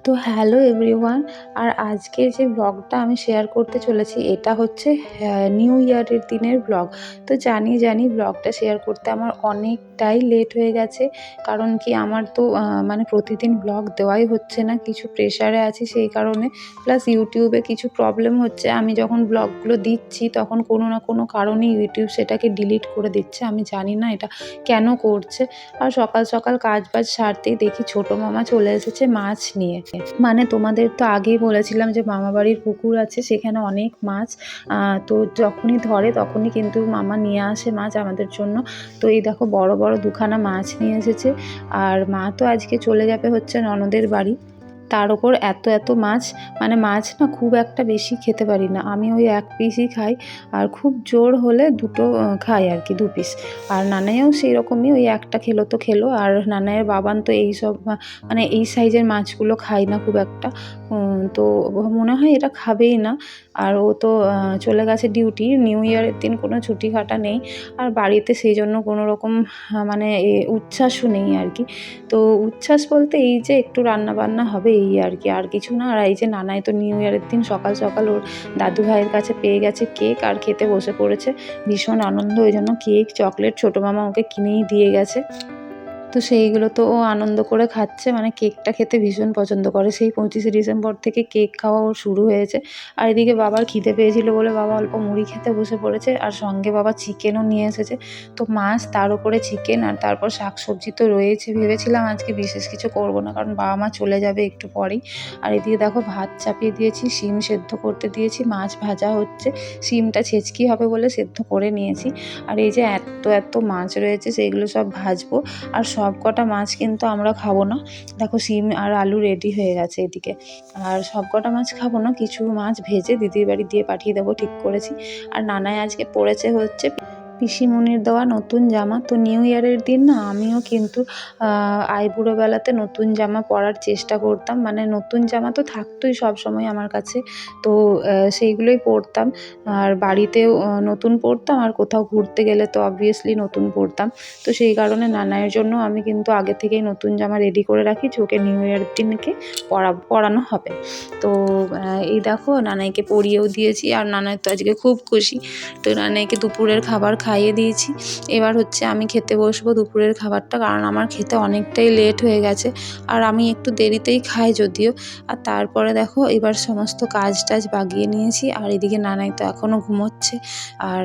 তো hello everyone. আর আজকে যে ব্লগটা আমি শেয়ার করতে চলেছি এটা হচ্ছে নিউ ইয়ারের দিনের ব্লগ। তো জানি ব্লগটা শেয়ার করতে আমার অনেকটাই লেট হয়ে গেছে। কারণ কি আমার তো মানে প্রতিদিন ব্লগ দেওয়াই হচ্ছে না, কিছু প্রেশারে আছি সেই কারণে। প্লাস ইউটিউবে কিছু প্রবলেম হচ্ছে, আমি যখন ব্লগগুলো দিচ্ছি তখন কোনো না কোনো কারণে ইউটিউব সেটাকে ডিলিট করে দিচ্ছে। আমি জানি না এটা কেন করছে। আর সকাল সকাল কাজ বাজ সারতেই দেখি ছোটো মামা চলে এসেছে মাছ নিয়ে। মানে তোমাদের তো আগেই বলেছিলাম যে মামাবাড়ির পুকুর আছে, সেখানে অনেক মাছ। তো যখনই ধরে তখনই কিন্তু মামা নিয়ে আসে মাছ আমাদের জন্য। তো এই দেখো বড় বড় দুখানা মাছ নিয়ে এসেছে। আর মা তো আজকে চলে যাবে হচ্ছে ননদের বাড়ি। তার ওপর এত মাছ, মানে মাছ না খুব একটা বেশি খেতে পারি না আমি, ওই এক পিসই খাই। আর খুব জোর হলে দুটো খাই আর কি, 2 পিস। আর নানাইও সেই রকমই, ওই একটা খেলো তো খেলো। আর নানাইয়ের বাবান তো এইসব মানে এই সাইজের মাছগুলো খায় না খুব একটা। তো মনে হয় এটা খাবেই না। আর ও তো চলে গেছে ডিউটি, নিউ ইয়ারের দিন কোনো ছুটি কাটা নেই। আর বাড়িতে সেই জন্য কোনো রকম মানে উচ্ছ্বাসও নেই আর কি। তো উচ্ছ্বাস বলতে এই যে একটু রান্না বান্না হবে এই আর কি, আর কিছু না। আর এই যে নানাই তো নিউ ইয়ারের দিন সকাল সকাল ওর দাদু ভাইয়ের কাছে পেয়ে গেছে কেক, আর খেতে বসে পড়েছে। ভীষণ আনন্দ, ওই জন্য কেক চকলেট ছোটো মামা ওকে কিনেই দিয়ে গেছে। তো সেইগুলো তো ও আনন্দ করে খাচ্ছে, মানে কেকটা খেতে ভীষণ পছন্দ করে। সেই 25শে ডিসেম্বর থেকে কেক খাওয়া ওর শুরু হয়েছে। আর এদিকে বাবার খিদে পেয়েছিল বলে বাবা অল্প মুড়ি খেতে বসে পড়েছে, আর সঙ্গে বাবা চিকেনও নিয়ে এসেছে। তো মাছ, তার উপরে চিকেন, আর তারপর শাকসবজি তো রয়েছে। ভেবেছিলাম আজকে বিশেষ কিছু করব না, কারণ বাবা মা চলে যাবে একটু পরেই। আর এদিকে দেখো ভাত চাপিয়ে দিয়েছি, শিম সেদ্ধ করতে দিয়েছি, মাছ ভাজা হচ্ছে। শিমটা ছেচকি হবে বলে সেদ্ধ করে নিয়েছি। আর এই যে এত মাছ রয়েছে সেইগুলো সব ভাজবো। আর সব কটা মাছ কিন্তু আমরা খাবো না। দেখো শিম আর আলু রেডি হয়ে গেছে এদিকে। আর সব কটা মাছ খাবো না, কিছু মাছ ভেজে দিদির বাড়ি দিয়ে পাঠিয়ে দেবো ঠিক করেছি। আর নানাই আজকে পড়েছে হচ্ছে পিসিমণির দেওয়া নতুন জামা। তো নিউ ইয়ারের দিন না আমিও কিন্তু আইবুড়ো বেলাতে নতুন জামা পরার চেষ্টা করতাম। মানে নতুন জামা তো থাকতোই সবসময় আমার কাছে। তো সেইগুলোই পরতাম। আর বাড়িতেও নতুন পরতাম, আর কোথাও ঘুরতে গেলে তো অবভিয়াসলি নতুন পরতাম। তো সেই কারণে নানাইয়ের জন্য আমি কিন্তু আগে থেকেই নতুন জামা রেডি করে রাখি যে ওকে নিউ ইয়ারের দিনকে পরানো হবে। তো এই দেখো নানাইকে পরিয়েও দিয়েছি, আর নানাই তো আজকে খুব খুশি। তো নানাইকে দুপুরের খাবার খাইয়ে দিয়েছি। এবার হচ্ছে আমি খেতে বসবো দুপুরের খাবারটা, কারণ আমার খেতে অনেকটাই লেট হয়ে গেছে। আর আমি একটু দেরিতেই খাই যদিও। আর তারপরে দেখো এবার সমস্ত কাজ টাজ বাগিয়ে নিয়েছি। আর এদিকে নানাই তো এখনও ঘুমোচ্ছে। আর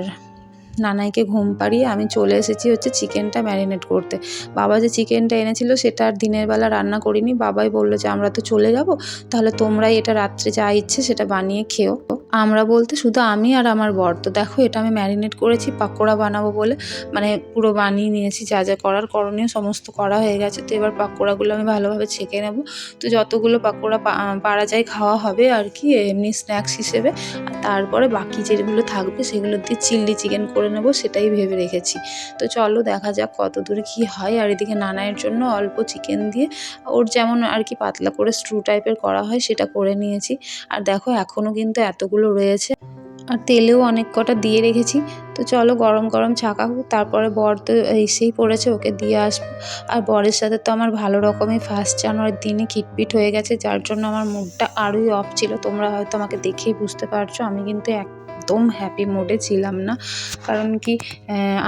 নানাইকে ঘুম পাড়িয়ে আমি চলে এসেছি হচ্ছে চিকেনটা ম্যারিনেট করতে। বাবা যে চিকেনটা এনেছিল সেটা আর দিনের বেলা রান্না করিনি। বাবাই বলল যে আমরা তো চলে যাব, তাহলে তোমরাই এটা রাত্রে যা ইচ্ছে সেটা বানিয়ে খেও। আমরা বলতে শুধু আমি আর আমার বর। তো দেখো এটা আমি ম্যারিনেট করেছি পাকোড়া বানাবো বলে, মানে পুরো বানিয়ে নিয়েছি, যা যা করার করণীয় সমস্ত করা হয়ে গেছে। তো এবার পাকোড়াগুলো আমি ভালোভাবে ছেঁকে নেব। তো যতগুলো পাকোড়া পারা যায় খাওয়া হবে আর কি, এমনি স্ন্যাক্স হিসেবে। আর তারপরে বাকি যেগুলো থাকবে সেগুলো দিয়ে চিলি চিকেন করে নেব, সেটাই ভেবে রেখেছি। তো চলো দেখা যাক কত দূরে কী হয়। আর এদিকে নানাইয়ের জন্য অল্প চিকেন দিয়ে ওর যেমন আর কি পাতলা করে স্ট্রু টাইপের করা হয় সেটা করে নিয়েছি। আর দেখো এখনও কিন্তু এতগুলো রয়েছে, আর তেলেও অনেক কটা দিয়ে রেখেছি। তো চলো গরম গরম ছাকা হোক, তারপরে বর তো এসেই পড়েছে, ওকে দিয়ে আসবো। আর বরের সাথে তো আমার ভালো রকমই 1 জানুয়ারির দিনই খিটপিট হয়ে গেছে, যার জন্য আমার মুডটা আরোই অফ ছিল। তোমরা হয়তো আমাকে দেখেই বুঝতে পারছো আমি কিন্তু একদম হ্যাপি মুডে ছিলাম না। কারণ কি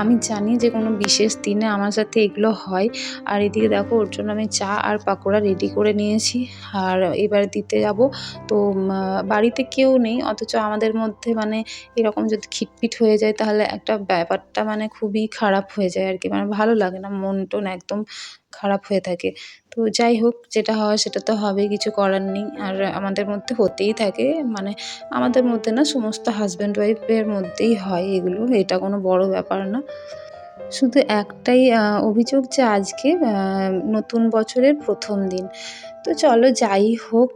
আমি জানি যে কোনো বিশেষ দিনে আমার সাথে এগুলো হয়। আর এদিকে দেখো ওর জন্য আমি চা আর পাকোড়া রেডি করে নিয়েছি। আর এবার দিতে যাব। তো বাড়িতে কেউ নেই, অথচ আমাদের মধ্যে মানে এরকম যদি খিটপিট হয়ে যায় তাহলে একটা ব্যাপারটা মানে খুবই খারাপ হয়ে যায় আর কি, মানে ভালো লাগে না, মন টন একদম খারাপ হয়ে থাকে। তো যাই হোক, যেটা হওয়ার সেটা তো হবেই, কিছু করার নেই। আর আমাদের মধ্যে হতেই থাকে, মানে আমাদের মধ্যে না, সমস্ত হাজব্যান্ড ওয়াইফের মধ্যেই হয় এগুলো, এটা কোনো বড় ব্যাপার না। শুধু একটাই অভিযোগ যে আজকে নতুন বছরের ১ম দিন। তো চলো যাই হোক,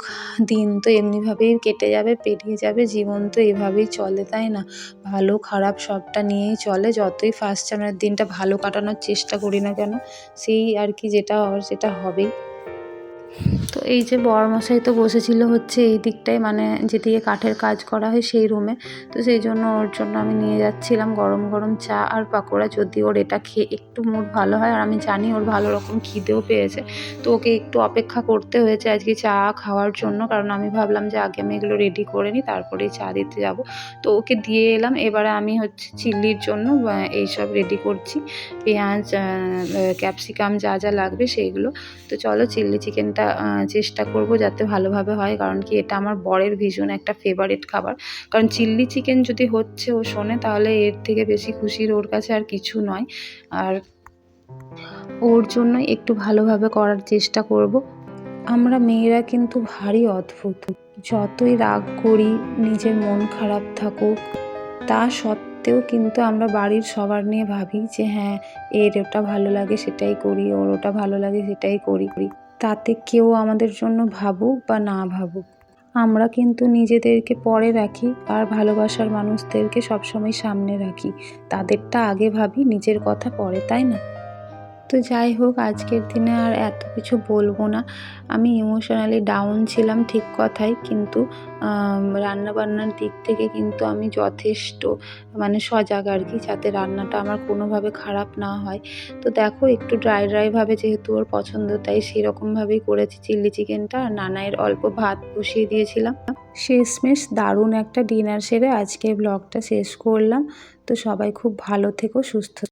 দিন তো এমনিভাবেই কেটে যাবে, পেরিয়ে যাবে, জীবন তো এভাবেই চলে, তাই না? ভালো খারাপ সবটা নিয়েই চলে। যতই 1 জানুয়ারির দিনটা ভালো কাটানোর চেষ্টা করি না কেন, সেই আর কি যেটা হওয়ার সেটা হবেই। তো এই যে বরমশাই তো বসেছিল হচ্ছে এই দিকটায়, মানে যেদিকে কাঠের কাজ করা হয় সেই রুমে। তো সেই জন্য ওর জন্য আমি নিয়ে যাচ্ছিলাম গরম গরম চা আর পাকোড়া, যদি ওর এটা খেয়ে একটু মুড ভালো হয়। আর আমি জানি ওর ভালো রকম খিদেও পেয়েছে, তো ওকে একটু অপেক্ষা করতে হয়েছে আজকে চা খাওয়ার জন্য, কারণ আমি ভাবলাম যে আগে আমি এগুলো রেডি করে নিই তারপরেই চা দিতে যাব। তো ওকে দিয়ে এলাম। এবারে আমি হচ্ছে চিল্লির জন্য এইসব রেডি করছি, পেঁয়াজ, ক্যাপসিকাম যা যা লাগবে সেইগুলো। তো চলো চিল্লি চিকেনটা চেষ্টা করব যাতে ভালোভাবে হয়, কারণ কি এটা আমার বরের ভীষণ একটা ফেভারিট খাবার। কারণ চিল্লি চিকেন যদি হচ্ছে ও শোনে, তাহলে এর থেকে বেশি খুশির ওর কাছে আর কিছু নয়। আর ওর জন্য একটু ভালোভাবে করার চেষ্টা করব। আমরা মেয়েরা কিন্তু ভারী অদ্ভুত, যতই রাগ করি, নিজের মন খারাপ থাকুক, তা সত্ত্বেও কিন্তু আমরা বাড়ির সবার নিয়ে ভাবি যে হ্যাঁ, এর ওটা ভালো লাগে সেটাই করি, ওর ওটা ভালো লাগে সেটাই করি। তাতে কেউ আমাদের জন্য ভাবুক বা না ভাবুক, আমরা কিন্তু নিজেদেরকে পরে রাখি আর ভালোবাসার মানুষদেরকে সবসময় সামনে রাখি। তাদেরটা আগে ভাবি, নিজের কথা পরে, তাই না? তো যাই হোক, আজকের দিনে আর এত কিছু বলবো না। আমি ইমোশনালি ডাউন ছিলাম ঠিক কথাই, কিন্তু রান্নাবান্নার দিক থেকে কিন্তু আমি যথেষ্ট মানে সজাগ আর কি, যাতে রান্নাটা আমার কোনোভাবে খারাপ না হয়। তো দেখো একটু ড্রাই যেহেতু ওর পছন্দ, তাই সেরকমভাবেই করেছি চিল্লি চিকেনটা। আর নানাইয়ের অল্প ভাত বসিয়ে দিয়েছিলাম। শেষমেশ দারুণ একটা ডিনার সেরে আজকে ব্লগটা শেষ করলাম। তো সবাই খুব ভালো থেকো, সুস্থ